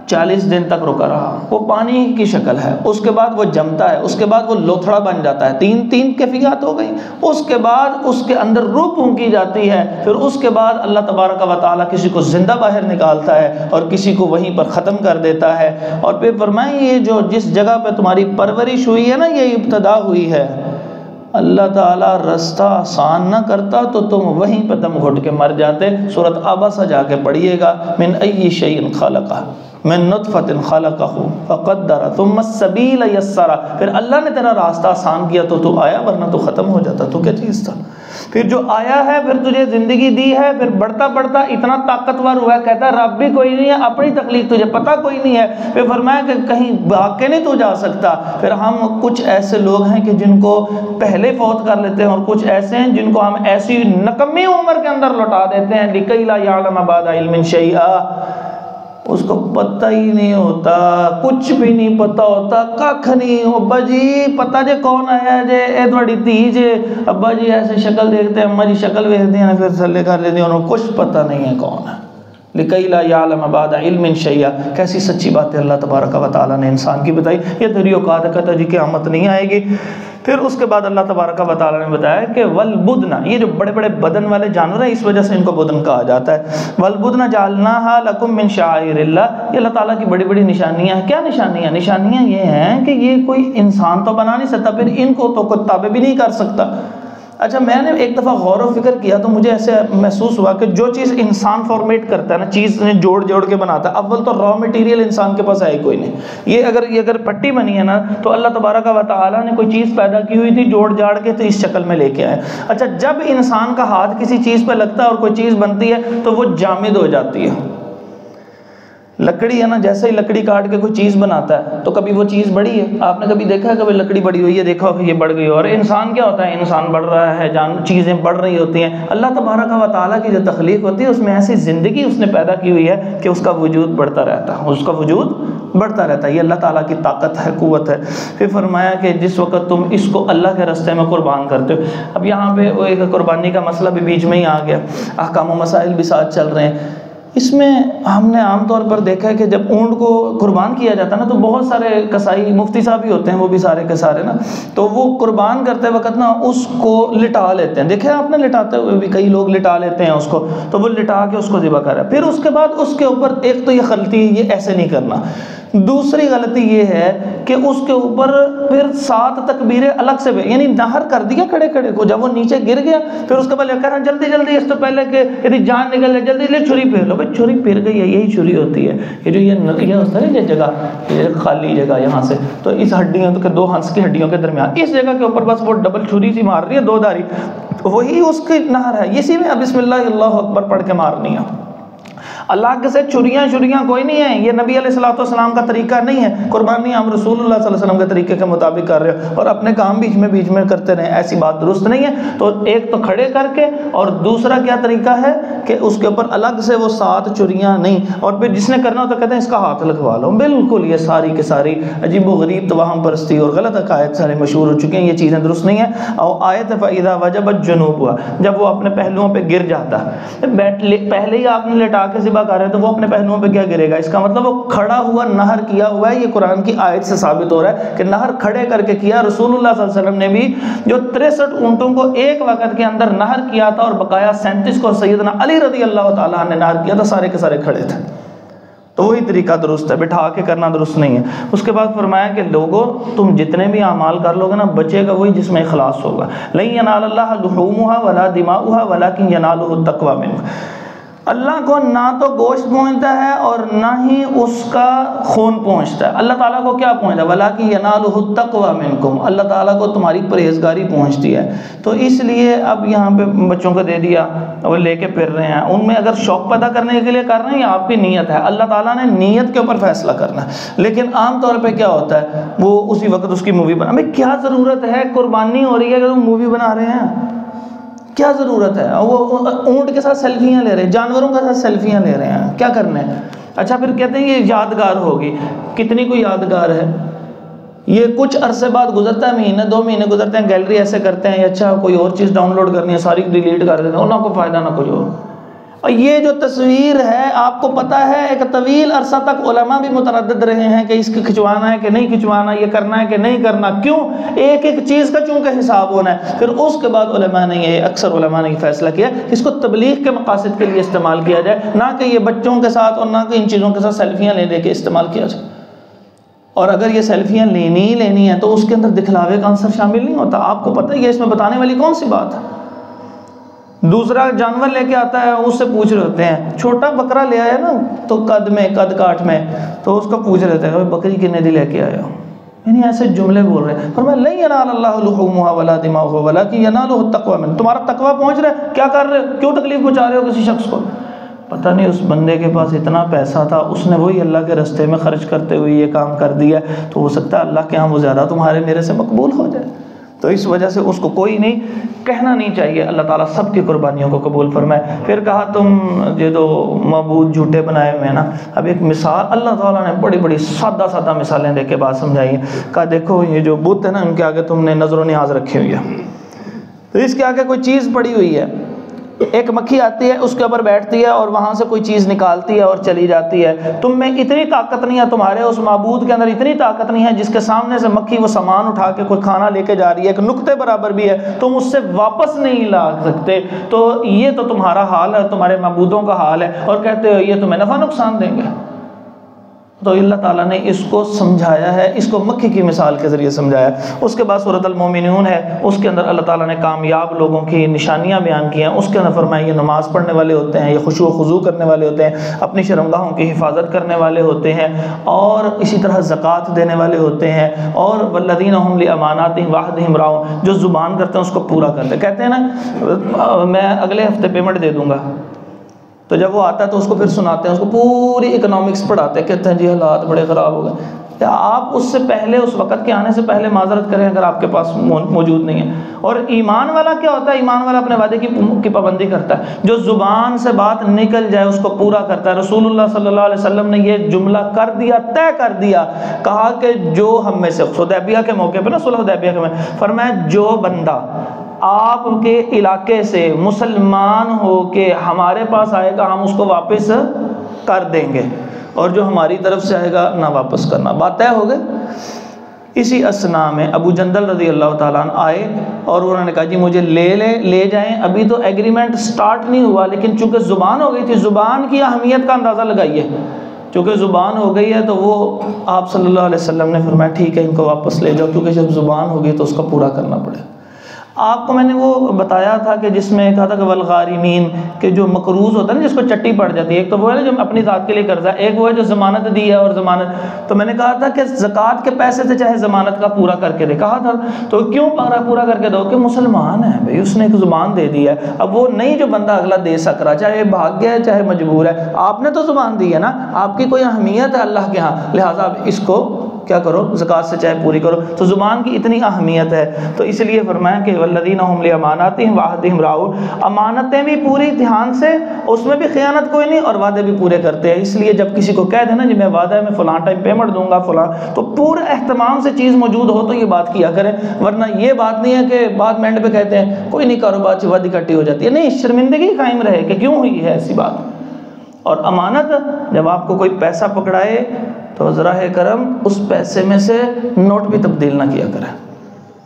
40 دن تک رکا رہا, وہ پانی کی شکل ہے. اس کے بعد وہ جمتا ہے, اس کے بعد وہ لوتھڑا بن جاتا ہے. تین کیفیات ہو گئی. اس کے بعد اس کے اندر روح پھونکی جاتی ہے. پھر اس کے بعد اللہ تبارک و تعالیٰ کسی کو زندہ باہر نکالتا ہے اور کسی کو وہیں پر ختم کر دیتا ہے. اور پھر فرمائیں یہ جو جس جگہ پہ تمہاری پرورش ہوئی ہے نا, یہ ابتدا ہوئی ہے, اللہ تعالیٰ رستہ آسان نہ کرتا تو تم وہیں پہ دم گھٹ کے مر جاتے. سورۃ عبسہ جا کے پڑھیے گا, من ای شیء خلقہ من نطفۃ خلقہ فقدر ثم السبیل یسر. پھر اللہ نے تیرا راستہ آسان کیا تو آیا, ورنہ تو ختم ہو جاتا. تو کیا چیز تھا؟ پھر جو آیا ہے, پھر تجھے زندگی دی ہے, پھر بڑھتا بڑھتا اتنا طاقتور ہوا ہے, کہتا ہے رب بھی کوئی نہیں ہے, اپنی تخلیق تجھے پتہ کوئی نہیں ہے. پھر فرمایا کہ کہیں بھاگ کے نہیں تو جا سکتا. پھر ہم کچھ ایسے لوگ ہیں کہ جن کو پہلے فوت کر لیتے ہیں, اور کچھ ایسے ہیں جن کو ہم ایسی نکمی عمر کے اندر لوٹا دیتے ہیں, لکی لا یعلم بعد علم شیئا. اس کو پتہ ہی نہیں ہوتا, کچھ بھی نہیں پتہ ہوتا, کھ نہیں. ابا جی پتہ جے کون آیا جے, اے تھوڑی دھی جے, ابا جی ایسے شکل دیکھتے ہیں, اماں جی شکل دیکھتے ہیں, پھر تھلے کر لیتے ہیں, انہوں کچھ پتہ نہیں ہے کون ہے. لکی لا یعلم بعد علم شیئا. کیسی سچی بات ہے اللہ تبارک و تعالیٰ نے انسان کی بتائی. یہ تیری اوقات ہے, کہتا جی قیامت نہیں آئے گی. پھر اس کے بعد اللہ تبارک و تعالیٰ نے بتایا کہ والبدن, یہ جو بڑے بڑے بدن والے جانور ہیں اس وجہ سے ان کو بدن کہا جاتا ہے. والبدن جعلناہا لکم من شعائر اللہ. یہ اللہ تعالیٰ کی بڑی بڑی نشانیاں ہیں. کیا نشانیاں؟ نشانیاں یہ ہیں کہ یہ کوئی انسان تو بنا نہیں سکتا, پھر ان کو تو کوئی تابع بھی نہیں کر سکتا. اچھا میں نے ایک دفعہ غور و فکر کیا تو مجھے ایسے محسوس ہوا کہ جو چیز انسان فارمیٹ کرتا ہے نا، چیز نے جوڑ کے بناتا ہے، اول تو را مٹیریل انسان کے پاس ہے کوئی نہیں. یہ اگر پٹی بنی ہے نا تو اللہ تبارک و تعالیٰ نے کوئی چیز پیدا کی ہوئی تھی، جوڑ جاڑ کے تو اس شکل میں لے کے آئے. اچھا جب انسان کا ہاتھ کسی چیز پہ لگتا ہے اور کوئی چیز بنتی ہے تو وہ جامد ہو جاتی ہے. لکڑی ہے نا، جیسے ہی لکڑی کاٹ کے کوئی چیز بناتا ہے تو کبھی وہ چیز بڑی ہے، آپ نے کبھی دیکھا ہے کبھی لکڑی بڑی ہوئی ہے، دیکھا کہ یہ بڑھ گئی. اور انسان کیا ہوتا ہے، انسان بڑھ رہا ہے، چیزیں بڑھ رہی ہوتی ہیں. اللہ تبارک و تعالیٰ کی جو تخلیق ہوتی ہے اس میں ایسی زندگی اس نے پیدا کی ہوئی ہے کہ اس کا وجود بڑھتا رہتا ہے، اس کا وجود بڑھتا رہتا ہے. یہ اللہ تعالیٰ کی طاقت ہے، قوت ہے. پھر فرمایا کہ جس وقت تم اس کو اللہ کے راستے میں قربان کرتے ہو. اب یہاں پہ ایک قربانی کا مسئلہ بھی بیچ میں ہی آ گیا، احکام و مسائل بھی ساتھ چل رہے ہیں. اس میں ہم نے عام طور پر دیکھا ہے کہ جب اونٹ کو قربان کیا جاتا ہے نا تو بہت سارے قصائی مفتی صاحب ہی ہوتے ہیں، وہ بھی سارے کے سارے نا، تو وہ قربان کرتے وقت نا اس کو لٹا لیتے ہیں. دیکھیں آپ نے لٹاتے ہوئے بھی کئی لوگ لٹا لیتے ہیں اس کو، تو وہ لٹا کے اس کو ذبح کر رہا ہے. پھر اس کے بعد اس کے اوپر ایک تو یہ غلطی ہے، یہ ایسے نہیں کرنا. دوسری غلطی یہ ہے کہ اس کے اوپر پھر 7 تکبیریں الگ سے یعنی نہر کر دیا کھڑے کو. جب وہ نیچے گر گیا پھر اس کے بعد کہہ رہا جلدی اس سے پہلے کہ یعنی جان نکل جائے، جلدی چھری پھیر لو. بھائی چھری پھر گئی ہے، یہی چھری ہوتی ہے. یہ جو یہ ہوتا ہے یہ جگہ، یہ خالی جگہ یہاں سے، تو اس ہڈیوں کے 2 ہنس کی ہڈیوں کے درمیان اس جگہ کے اوپر بس وہ ڈبل چھری سی مار رہی ہے 2 دھاری، وہی اس کی نہر ہے. اسی میں اب بسم اللہ اکبر پڑھ کے مارنی ہے. اللہ کے سے چھریاں کوئی نہیں ہیں. یہ نبی علیہ السلام کا طریقہ نہیں ہے. قربانی ہم رسول اللہ صلی اللہ علیہ وسلم کے طریقے کے مطابق کر رہے ہو اور اپنے کام بیچ میں کرتے رہیں، ایسی بات درست نہیں ہے. تو ایک تو کھڑے کر کے، اور دوسرا کیا طریقہ ہے کہ اس کے اوپر الگ سے وہ 7 چھریاں نہیں. اور پھر جس نے کرنا ہو تو کہتے ہیں اس کا ہاتھ لگوا لو. بالکل یہ ساری کے ساری عجیب و غریب توہم پرستی اور غلط عقائد سارے مشہور ہو چکے ہیں. یہ چیزیں درست نہیں ہیں. اور آیت فَإِذَا وَجَبَتْ جُنُوبُهَا، جب وہ اپنے پہلوؤں پہ گر جاتا ہے، پہلے ہی آپ نے لٹا کے ذبح کر رہے ہیں تو وہ اپنے پہلوؤں پہ کیا گرے گا؟ اس کا مطلب وہ کھڑا ہوا نہر کیا ہوا ہے. یہ قرآن کی آیت سے ثابت ہو رہا ہے کہ نہر کھڑے کر کے کیا. رسول اللہ صلی اللہ علیہ وسلم نے بھی جو 63 اونٹوں کو ایک وقت کے اندر نہر کیا تھا اور بقایا 37 کو سیدنا علی رضی اللہ تعالیٰ نے نہر کیا تھا، سارے کے سارے کھڑے تھے. تو وہی طریقہ درست ہے، بٹھا کے کرنا درست نہیں ہے. اس کے بعد فرمایا کہ لوگوں تم جتنے بھی اعمال کر لوگے نا، بچے گا وہی جس میں اخلاص ہوگا. لَن يَنَالَ اللَّهَ لُحُومُهَا وَلَا دِمَاؤُهَا وَلَكِنْ يَنَالُهُ التَّقْوَى مِنكُمْ. اللہ کو نہ تو گوشت پہنچتا ہے اور نہ ہی اس کا خون پہنچتا ہے. اللہ تعالیٰ کو کیا پہنچتا ہے؟ وَلَكِنْ يَنَالُهُ التَّقْوَى مِنكُمْ. اللہ تعالیٰ کو تمہاری پرہیزگاری پہنچتی ہے. تو اس لیے اب یہاں پہ بچوں کو دے دیا، وہ لے کے پھر رہے ہیں. ان میں اگر شوق پیدا کرنے کے لیے کر رہے ہیں یا آپ کی نیت ہے، اللہ تعالیٰ نے نیت کے اوپر فیصلہ کرنا ہے. لیکن عام طور پہ کیا ہوتا ہے، وہ اسی وقت اس کی مووی بنا. بھائی کیا ضرورت ہے، قربانی ہو رہی ہے کہ مووی بنا رہے ہیں؟ کیا ضرورت ہے؟ وہ اونٹ کے ساتھ سیلفیاں لے رہے ہیں، جانوروں کے ساتھ سیلفیاں لے رہے ہیں، کیا کرنا ہے؟ اچھا پھر کہتے ہیں یہ یادگار ہوگی. کتنی کوئی یادگار ہے؟ یہ کچھ عرصے بعد گزرتا ہے، مہینے 2 مہینے گزرتے ہیں، گیلری ایسے کرتے ہیں، اچھا کوئی اور چیز ڈاؤن لوڈ کرنی ہے ساری ڈیلیٹ کر دیتے ہیں، انہوں کو فائدہ نہ کچھ ہو. اور یہ جو تصویر ہے آپ کو پتہ ہے ایک طویل عرصہ تک علماء بھی متردد رہے ہیں کہ اس کو کھچوانا ہے کہ نہیں کھچوانا، یہ کرنا ہے کہ نہیں کرنا. کیوں؟ ایک چیز کا چونکہ حساب ہونا ہے. پھر اس کے بعد علماء نے یہ اکثر علماء نے یہ فیصلہ کیا کہ اس کو تبلیغ کے مقاصد کے لیے استعمال کیا جائے، نہ کہ یہ بچوں کے ساتھ اور نہ کہ ان چیزوں کے ساتھ سیلفیاں لے کے استعمال کیا جائے. اور اگر یہ سیلفیاں لینی ہیں تو اس کے اندر دکھلاوے کا عنصر شامل نہیں ہوتا. آپ کو پتہ ہے یہ اس میں بتانے والی کون سی بات ہے؟ دوسرا جانور لے کے آتا ہے، اس سے پوچھ رہے ہوتے ہیں، چھوٹا بکرا لے آیا نا تو قد کاٹ میں، تو اس کو پوچھ رہے ہیں بکری کتنے دی لے کے آیا ہو. یعنی ایسے جملے بول رہے ہیں. فرمایا لن ینال اللہ لحومها ولا دماؤها ولکن ینالہ التقوی منکم. تمہارا تقوی پہنچ رہا ہے، کیا کر رہے ہو؟ کیوں تکلیف پہنچا رہے ہو کسی شخص کو؟ پتہ نہیں اس بندے کے پاس اتنا پیسہ تھا، اس نے وہی اللہ کے راستے میں خرچ کرتے ہوئے یہ کام کر دیا، تو ہو سکتا ہے اللہ کے ہاں وہ زیادہ تمہارے میرے سے مقبول ہو جائے. تو اس وجہ سے اس کو کوئی نہیں کہنا نہیں چاہیے. اللہ تعالیٰ سب کی قربانیوں کو قبول فرمائے. پھر کہا تم یہ تو معبود جھوٹے بنائے ہوئے ہیں نا. اب ایک مثال اللہ تعالیٰ نے بڑی سادہ مثالیں دے کے بات سمجھائی ہے. کہا دیکھو یہ جو بت ہے نا، ان کے آگے تم نے نظر و نیاز رکھی ہوئی ہے، تو اس کے آگے کوئی چیز پڑی ہوئی ہے، ایک مکھی آتی ہے اس کے اوپر بیٹھتی ہے اور وہاں سے کوئی چیز نکالتی ہے اور چلی جاتی ہے. تم میں اتنی طاقت نہیں ہے، تمہارے اس معبود کے اندر اتنی طاقت نہیں ہے جس کے سامنے سے مکھی وہ سامان اٹھا کے کوئی کھانا لے کے جا رہی ہے، ایک نقطے برابر بھی ہے، تم اس سے واپس نہیں لا سکتے. تو یہ تو تمہارا حال ہے، تمہارے معبودوں کا حال ہے، اور کہتے ہو یہ تمہیں نفع نقصان دیں گے. تو اللہ تعالیٰ نے اس کو سمجھایا ہے، اس کو مکی کی مثال کے ذریعے سمجھایا ہے۔ اس کے بعد سورۃ المومنون ہے، اس کے اندر اللہ تعالیٰ نے کامیاب لوگوں کی نشانیاں بیان کی ہیں۔ اس کے اندر فرمایا یہ نماز پڑھنے والے ہوتے ہیں، یہ خشوع و خضوع کرنے والے ہوتے ہیں، اپنی شرمگاہوں کی حفاظت کرنے والے ہوتے ہیں، اور اسی طرح زکوٰۃ دینے والے ہوتے ہیں، اور والذین هم لاماناتهم وعہدهم راعون، جو زبان کرتے ہیں اس کو پورا کرتے ہیں۔ کہتے ہیں نا میں اگلے ہفتے پیمنٹ دے دوں گا، تو جب وہ آتا ہے تو اس کو پھر سناتے ہیں، اس کو پوری اکنامکس پڑھاتے ہیں، کہتے ہیں جی حالات بڑے خراب ہو گئے۔ کیا آپ اس سے پہلے، اس وقت کے آنے سے پہلے معذرت کریں اگر آپ کے پاس موجود نہیں ہے؟ اور ایمان والا کیا ہوتا ہے؟ ایمان والا اپنے وعدے کی پابندی کرتا ہے، جو زبان سے بات نکل جائے اس کو پورا کرتا ہے۔ رسول اللہ صلی اللہ علیہ وسلم نے یہ جملہ کر دیا، طے کر دیا، کہا کہ جو ہم میں سے حدیبیہ کے موقع پہ نا، صلح حدیبیہ کے میں فرمایا جو بندہ آپ کے علاقے سے مسلمان ہو کے ہمارے پاس آئے گا ہم اس کو واپس کر دیں گے، اور جو ہماری طرف سے آئے گا نہ واپس کرنا۔ بات طے ہو گئی۔ اسی اسنا میں ابو جندل رضی اللہ تعالیٰ عنہ آئے اور انہوں نے کہا جی مجھے لے جائیں۔ ابھی تو ایگریمنٹ سٹارٹ نہیں ہوا، لیکن چونکہ زبان ہو گئی تھی، زبان کی اہمیت کا اندازہ لگائیے، چونکہ زبان ہو گئی ہے تو وہ آپ صلی اللہ علیہ وسلم نے فرمایا ٹھیک ہے ان کو واپس لے جاؤ، کیونکہ جب زبان ہو گئی تو اس کا پورا کرنا پڑے۔ آپ کو میں نے وہ بتایا تھا کہ جس میں کہا تھا کہ والغارمین، کہ جو مقروض ہوتا ہے نا، جس کو چٹی پڑ جاتی ہے، ایک تو وہ ہے نا جو اپنی ذات کے لیے قرضہ ہے، ایک وہ ہے جو ضمانت دی ہے، اور ضمانت تو میں نے کہا تھا کہ زکوٰۃ کے پیسے سے چاہے ضمانت کا پورا کر کے دے، کہا تھا تو کیوں پورا کر کے دو؟ کہ مسلمان ہے بھائی، اس نے ایک زبان دے دی ہے، اب وہ نہیں جو بندہ اگلا دے سک رہا، چاہے بھاگ گیا ہے چاہے مجبور ہے، آپ نے تو زبان دی ہے نا، آپ کی کوئی اہمیت ہے اللہ کے ہاں، لہٰذا آپ اس کو کیا کرو؟ زکوٰۃ سے چاہے پوری کرو۔ تو زبان کی اتنی اہمیت ہے، تو اس لیے فرمایا کہ والذین هم لاماناتهم وعہدهم راعون، امانتیں بھی پوری دھیان سے، اس میں بھی خیانت کوئی نہیں، اور وعدے بھی پورے کرتے ہیں۔ اس لیے جب کسی کو کہہ دینا جی میں وعدہ ہے میں فلاں ٹائم پیمنٹ دوں گا فلاں، تو پورے اہتمام سے چیز موجود ہو تو یہ بات کیا کریں، ورنہ یہ بات نہیں ہے کہ بعد میں اینڈ پہ کہتے ہیں کوئی نہیں کاروبار سے وعدے کٹی ہو جاتی ہے، نہیں، شرمندگی قائم رہے کہ کیوں ہوئی ہے ایسی بات۔ اور امانت، جب آپ کو کوئی پیسہ پکڑائے تو ذرا کرم اس پیسے میں سے نوٹ بھی تبدیل نہ کیا کریں،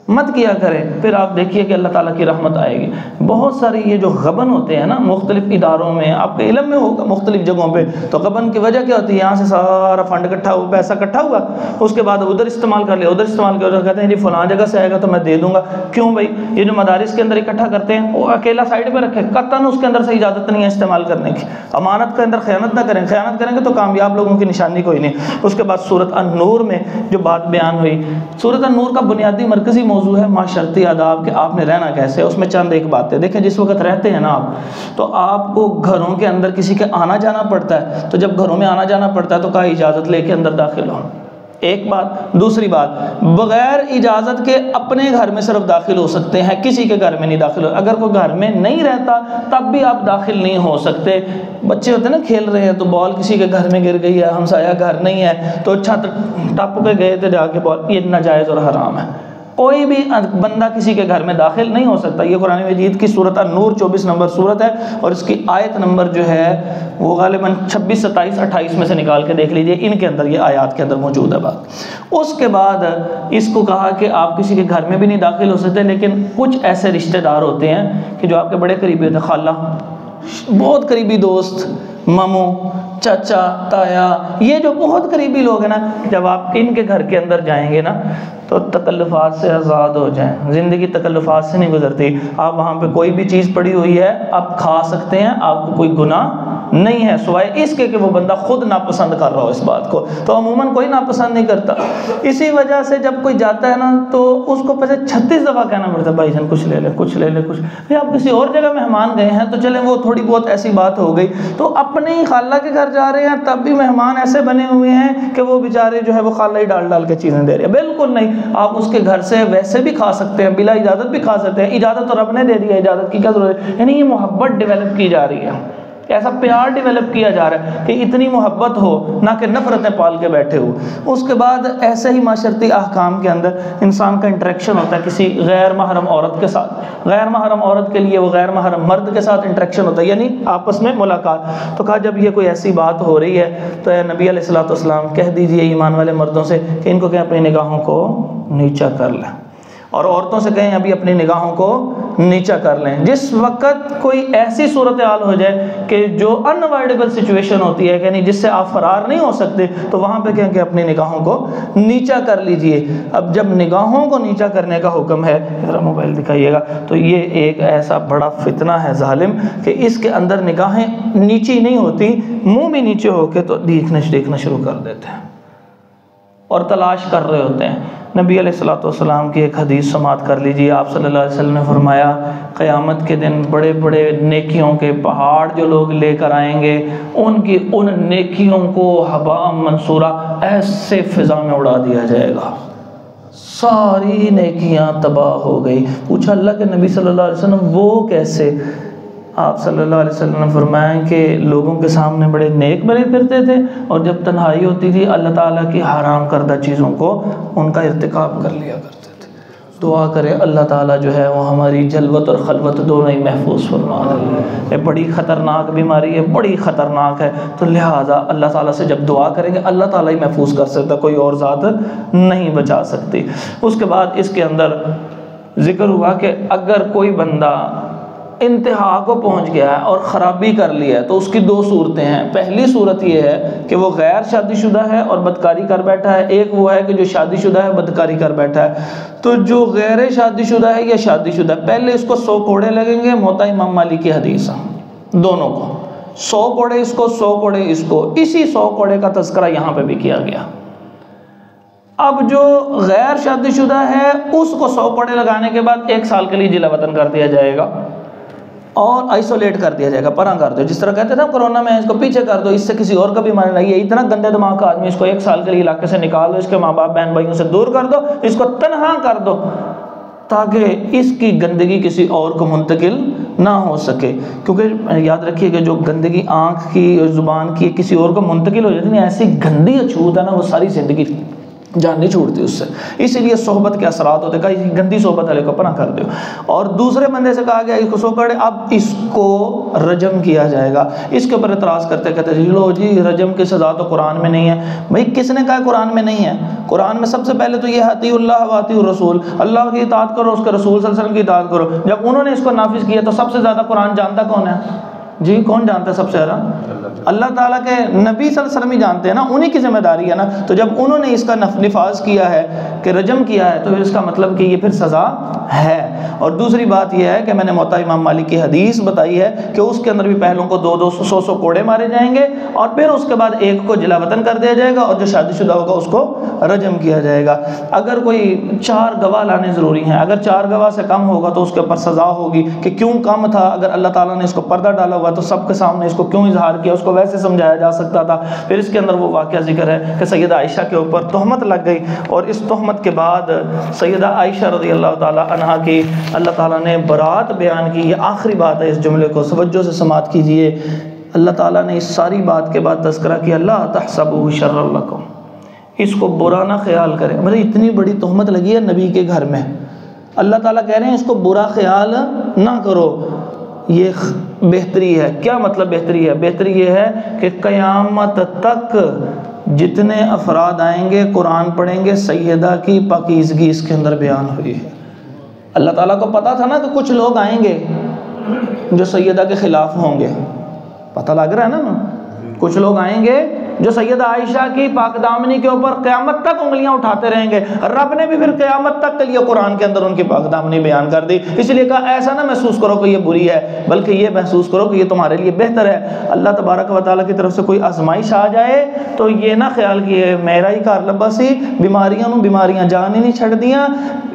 مت کیا کریں، پھر آپ دیکھیے کہ اللہ تعالیٰ کی رحمت آئے گی۔ بہت ساری یہ جو غبن ہوتے ہیں نا مختلف اداروں میں، آپ کے علم میں ہوگا مختلف جگہوں پہ، تو غبن کی وجہ کیا ہوتی ہے؟ یہاں سے سارا فنڈ اکٹھا ہوا، پیسہ اکٹھا ہوا، اس کے بعد ادھر استعمال کر لیا، ادھر استعمال کر لیا، کہتے ہیں جی فلاں جگہ سے آئے گا تو میں دے دوں گا۔ کیوں بھائی؟ یہ جو مدارس کے اندر اکٹھا کرتے ہیں وہ اکیلا سائڈ پہ رکھے، قطعاً اس کے اندر سے اجازت نہیں ہے استعمال کرنے کی۔ امانت کے اندر خیانت نہ کریں، خیانت کریں گے تو کامیاب لوگوں کی نشانی کوئی نہیں۔ اس کے بعد سورۃ النور میں جو بات بیان ہوئی، سورۃ النور کا بنیادی مرکزی موضوع ہے معاشرتی آداب، کہ آپ نے رہنا کیسے۔ اس میں چند ایک باتیں دیکھیں، جس وقت رہتے ہیں نا آپ، تو آپ کو گھروں کے اندر کسی کے آنا جانا پڑتا ہے، تو جب گھروں میں آنا جانا پڑتا ہے تو کہا اجازت لے کے اندر داخل ہو، ایک بات۔ دوسری بات، بغیر اجازت کے اپنے گھر میں صرف داخل ہو سکتے ہیں، کسی کے گھر میں نہیں داخل ہو۔ اگر کوئی گھر میں نہیں رہتا تب بھی آپ داخل نہیں ہو سکتے۔ بچے ہوتے ہیں نا کھیل رہے ہیں تو بال کسی کے گھر میں گر گئی ہے، ہمسایہ گھر نہیں ہے تو چھت ٹپ کے گئے تھے جا کے بال، یہ ناجائز اور حرام ہے۔ کوئی بھی بندہ کسی کے گھر میں داخل نہیں ہو سکتا۔ یہ قرآن مجید کی سورۃ النور 24 نمبر سورت ہے، اور اس کی آیت نمبر جو ہے وہ غالباً 26، 27، 28 میں سے نکال کے دیکھ لیجئے، ان کے اندر یہ آیات کے اندر موجود ہے بات۔ اس کے بعد اس کو کہا کہ آپ کسی کے گھر میں بھی نہیں داخل ہو سکتے، لیکن کچھ ایسے رشتہ دار ہوتے ہیں کہ جو آپ کے بڑے قریبی ہوتے ہیں، خالہ، بہت قریبی دوست، ماموں، چاچا، تایا، یہ جو بہت قریبی لوگ ہیں نا، جب آپ ان کے گھر کے اندر جائیں گے نا تو تکلفات سے آزاد ہو جائیں۔ زندگی تکلفات سے نہیں گزرتی۔ آپ وہاں پہ کوئی بھی چیز پڑی ہوئی ہے آپ کھا سکتے ہیں، آپ کو کوئی گناہ نہیں ہے، سوائے اس کے کہ وہ بندہ خود ناپسند کر رہا ہو اس بات کو، تو عموماً کوئی ناپسند نہیں کرتا۔ اسی وجہ سے جب کوئی جاتا ہے نا تو اس کو پہلے 36 دفعہ کہنا پڑتا ہے بھائی جان کچھ لے لے، کچھ لے لے، کچھ۔ پھر آپ کسی اور جگہ مہمان گئے ہیں تو چلیں وہ تھوڑی بہت ایسی بات ہو گئی، تو اپنے ہی خالہ کے گھر جا رہے ہیں تب بھی مہمان ایسے بنے ہوئے ہیں کہ وہ بیچارے جو ہے وہ خالہ ہی ڈال کے چیزیں دے رہے ہیں۔ بالکل نہیں، آپ اس کے گھر سے ویسے بھی کھا سکتے ہیں، بلا اجازت بھی کھا سکتے ہیں۔ اجازت تو رب نے دے دی ہے، اجازت کی کیا ضرورت ہے؟ یعنی یہ محبت ڈیولپ کی جا رہی ہے، ایسا پیار ڈیولپ کیا جا رہا ہے کہ اتنی محبت ہو، نہ کہ نفرتیں پال کے بیٹھے ہو۔ اس کے بعد ایسے ہی معاشرتی احکام کے اندر انسان کا انٹریکشن ہوتا ہے کسی غیر محرم عورت کے ساتھ، غیر محرم عورت کے لیے وہ غیر محرم مرد کے ساتھ انٹریکشن ہوتا ہے، یعنی آپس میں ملاقات۔ تو کہا جب یہ کوئی ایسی بات ہو رہی ہے تو اے نبی علیہ الصلوۃ والسلام کہہ دیجئے ایمان والے مردوں سے کہ ان کو کہ اپنی نگاہوں کو نیچا کر لیں۔ اور عورتوں سے کہیں ابھی اپنی نگاہوں کو نیچا کر لیں. جس وقت کوئی ایسی صورتحال ہو جائے کہ جو انوائڈیبل سچویشن ہوتی ہے یعنی جس سے آپ فرار نہیں ہو سکتے, تو وہاں پہ کہیں کہ اپنی نگاہوں کو نیچا کر لیجئے. اب جب نگاہوں کو نیچا کرنے کا حکم ہے, ذرا موبائل دکھائیے گا, تو یہ ایک ایسا بڑا فتنہ ہے ظالم کہ اس کے اندر نگاہیں نیچی نہیں ہوتی, منہ بھی نیچے ہو کے تو دیکھنا شروع کر دیتے ہیں اور تلاش کر رہے ہوتے ہیں. نبی علیہ الصلوۃ والسلام کی ایک حدیث سماعت کر لیجیے. آپ صلی اللہ علیہ وسلم نے فرمایا قیامت کے دن بڑے بڑے نیکیوں کے پہاڑ جو لوگ لے کر آئیں گے, ان نیکیوں کو ہباء منصورہ ایسے فضا میں اڑا دیا جائے گا, ساری نیکیاں تباہ ہو گئی. پوچھا اللہ کے نبی صلی اللہ علیہ وسلم وہ کیسے؟ آپ صلی اللہ علیہ وسلم نے فرمایا کہ لوگوں کے سامنے بڑے نیک بنے پھرتے تھے, اور جب تنہائی ہوتی تھی اللہ تعالیٰ کی حرام کردہ چیزوں کو ان کا ارتکاب کر لیا کرتے تھے. دعا کرے اللہ تعالیٰ جو ہے وہ ہماری جلوت اور خلوت دونوں ہی محفوظ فرما دے. یہ بڑی خطرناک بیماری ہے, بڑی خطرناک ہے, تو لہٰذا اللہ تعالیٰ سے جب دعا کریں گے اللہ تعالیٰ ہی محفوظ کر سکتا, کوئی اور ذات نہیں بچا سکتی. اس کے بعد اس کے اندر ذکر ہوا کہ اگر کوئی بندہ انتہا کو پہنچ گیا ہے اور خرابی کر لیا ہے تو اس کی دو صورتیں ہیں. پہلی صورت یہ ہے کہ وہ غیر شادی شدہ ہے اور بدکاری کر بیٹھا ہے, ایک وہ ہے کہ جو شادی شدہ ہے بدکاری کر بیٹھا ہے. تو جو غیر شادی شدہ ہے یا شادی شدہ ہے, پہلے اس کو 100 کوڑے لگیں گے, موطا امام مالک کی حدیث ہے, دونوں کو 100 کوڑے اس کو 100 کوڑے اس کو. اسی 100 کوڑے کا تذکرہ یہاں پہ بھی کیا گیا. اب جو غیر شادی شدہ ہے اس کو 100 کوڑے لگانے کے بعد 1 سال کے لیے جلا وطن کر دیا جائے گا اور آئسولیٹ کر دیا جائے گا, پناہ کر دو. جس طرح کہتے ہیں نا کورونا میں اس کو پیچھے کر دو, اس سے کسی اور کا بھی ماننا نہیں ہے. اتنا گندے دماغ کا آدمی, اس کو 1 سال کے لیے علاقے سے نکال دو, اس کے ماں باپ بہن بھائیوں سے دور کر دو, اس کو تنہا کر دو تاکہ اس کی گندگی کسی اور کو منتقل نہ ہو سکے. کیونکہ یاد رکھیے کہ جو گندگی آنکھ کی اور زبان کی کسی اور کو منتقل ہو جاتی ہے, ایسی گندی اچھوت ہے نا, وہ ساری زندگی جان نہیں چھوڑتی اس سے. اسی لیے صحبت کے اثرات ہوتے, کہیں گندی صحبت والے کو پناہ کر دو. اور دوسرے بندے سے کہا گیا اس کو 100 کوڑے, اب اس کو رجم کیا جائے گا. اس کے اوپر اعتراض کرتے کہتے لو جی رجم کی سزا تو قرآن میں نہیں ہے. بھائی کس نے کہا قرآن میں نہیں ہے؟ قرآن میں سب سے پہلے تو یہ اطیع اللہ و اطیع الرسول, اللہ کی اطاعت کرو, اس کے رسول صلی اللہ علیہ وسلم کی اطاعت کرو. جب انہوں نے اس کو نافذ کیا تو سب سے زیادہ قرآن جانتا کون ہے؟ جی کون جانتا ہے سب سے زیادہ؟ اللہ تعالیٰ کے نبی صلی اللہ علیہ وسلم ہی جانتے ہیں نا, انہی کی ذمہ داری ہے نا. تو جب انہوں نے اس کا نفاذ کیا ہے کہ رجم کیا ہے, تو اس کا مطلب کہ یہ پھر سزا ہے. اور دوسری بات یہ ہے کہ میں نے موطا امام مالک کی حدیث بتائی ہے کہ اس کے اندر بھی پہلوں کو 200 کوڑے مارے جائیں گے, اور پھر اس کے بعد ایک کو جلا وطن کر دیا جائے گا, اور جو شادی شدہ ہوگا اس کو رجم کیا جائے گا. اگر کوئی 4 گواہ لانے ضروری ہیں, اگر 4 گواہ سے کم ہوگا تو اس کے اوپر سزا ہوگی کہ کیوں کم تھا. اگر اللہ تعالیٰ نے اس کو پردہ ڈالا ہوا تو سب کے سامنے اس کو کیوں اظہار کیا, اس کو ویسے سمجھایا جا سکتا تھا. پھر اس کے اندر وہ واقعہ ذکر ہے کہ سیدہ عائشہ کے اوپر تہمت لگ گئی, اور اس تہمت کے بعد سیدہ عائشہ رضی اللہ تعالی عنہا کی اللہ تعالیٰ نے برات بیان کی. یہ آخری بات ہے, اس جملے کو توجہ سے سماعت کیجئے. اللہ تعالیٰ نے اس ساری بات کے بعد تذکرہ کیا لا تحسبوه شرا لکم, اس کو برا نہ خیال کریں. مطلب اتنی بڑی تہمت لگی ہے نبی کے گھر میں, اللہ تعالیٰ کہہ رہے ہیں اس کو برا خیال نہ کرو, یہ بہتری ہے. کیا مطلب بہتری ہے؟ بہتری یہ ہے کہ قیامت تک جتنے افراد آئیں گے قرآن پڑھیں گے, سیدہ کی پاکیزگی اس کے اندر بیان ہوئی ہے. اللہ تعالیٰ کو پتا تھا نا کہ کچھ لوگ آئیں گے جو سیدہ کے خلاف ہوں گے, پتہ لگ رہا ہے نا, کچھ لوگ آئیں گے جو سیدہ عائشہ کی پاک دامنی کے اوپر قیامت تک انگلیاں اٹھاتے رہیں گے. رب نے بھی پھر قیامت تک کے لیے قرآن کے اندر ان کی پاک دامنی بیان کر دی. اس لیے کہا ایسا نہ محسوس کرو کہ یہ بری ہے, بلکہ یہ محسوس کرو کہ یہ تمہارے لیے بہتر ہے. اللہ تبارک و تعالیٰ کی طرف سے کوئی آزمائش آ جائے تو یہ نہ خیال کہ میرا ہی کار لبا سی, بیماریاں جان ہی نہیں چھڑ دیاں,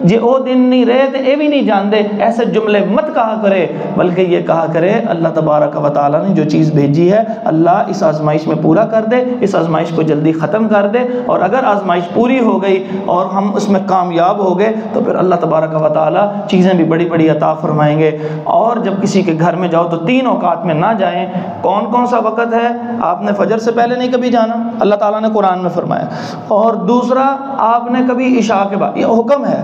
جے او دن نہیں رہے تو اے بھی نہیں جان دے. ایسے جملے مت کہا کرے, بلکہ یہ کہا کرے اللہ تبارک و تعالیٰ نے جو چیز بھیجی ہے اللہ اس آزمائش میں پورا کر دے, اس آزمائش کو جلدی ختم کر دے. اور اگر آزمائش پوری ہو گئی اور ہم اس میں کامیاب ہو گئے تو پھر اللہ تبارک و تعالیٰ چیزیں بھی بڑی بڑی عطا فرمائیں گے. اور جب کسی کے گھر میں جاؤ تو 3 اوقات میں نہ جائیں. کون سا وقت ہے؟ آپ نے فجر سے پہلے نہیں کبھی جانا, اللہ تعالیٰ نے قرآن میں فرمایا. اور دوسرا آپ نے کبھی عشاء کے بعد, یہ حکم ہے.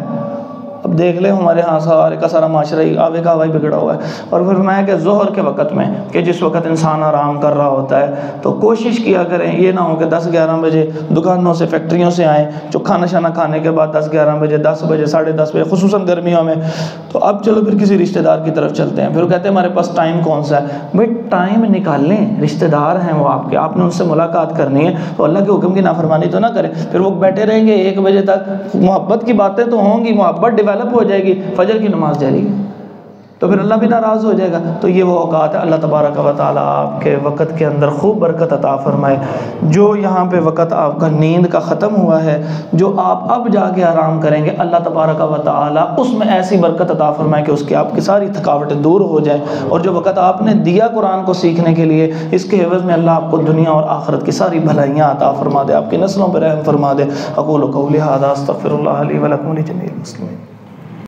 اب دیکھ لیں ہمارے ہاں سارے کا سارا معاشرہ ہی آوے کا آوائی بگڑا ہوا ہے۔ اور پھر میں کہ ظہر کے وقت میں کہ جس وقت انسان آرام کر رہا ہوتا ہے تو کوشش کیا کریں یہ نہ ہو کہ 10-11 بجے دکانوں سے فیکٹریوں سے آئیں، جو کھانا شانا کھانے کے بعد 10-11 بجے 10 بجے 10:30 بجے خصوصاً گرمیوں میں، تو اب چلو پھر کسی رشتہ دار کی طرف چلتے ہیں، پھر وہ کہتے ہیں ہمارے پاس ٹائم کون سا ہے؟ بھائی ٹائم نکال لیں، رشتہ دار ہیں وہ آپ کے، آپ نے ان سے ملاقات کرنی ہے تو اللہ کے حکم کی نافرمانی تو نہ کریں۔ پھر وہ بیٹھے رہیں گے 1 بجے تک، محبت کی باتیں تو ہوں گی، محبت ڈیولپ ہو جائے گی، فجر کی نماز جاری گی تو پھر اللہ بھی ناراض ہو جائے گا۔ تو یہ وہ اوقات ہے، اللہ تبارک و تعالیٰ آپ کے وقت کے اندر خوب برکت عطا فرمائے۔ جو یہاں پہ وقت آپ کا نیند کا ختم ہوا ہے، جو آپ اب جا کے آرام کریں گے، اللہ تبارک و تعالیٰ اس میں ایسی برکت عطا فرمائے کہ اس کی آپ کی ساری تھکاوٹیں دور ہو جائیں، اور جو وقت آپ نے دیا قرآن کو سیکھنے کے لیے، اس کے عوض میں اللہ آپ کو دنیا اور آخرت کی ساری بھلائیاں عطا فرما دے، آپ کی نسلوں پہ رحم فرما دے۔ اقول قولی ھذا استغفر اللہ لی ولکم ولجمیع المسلمین۔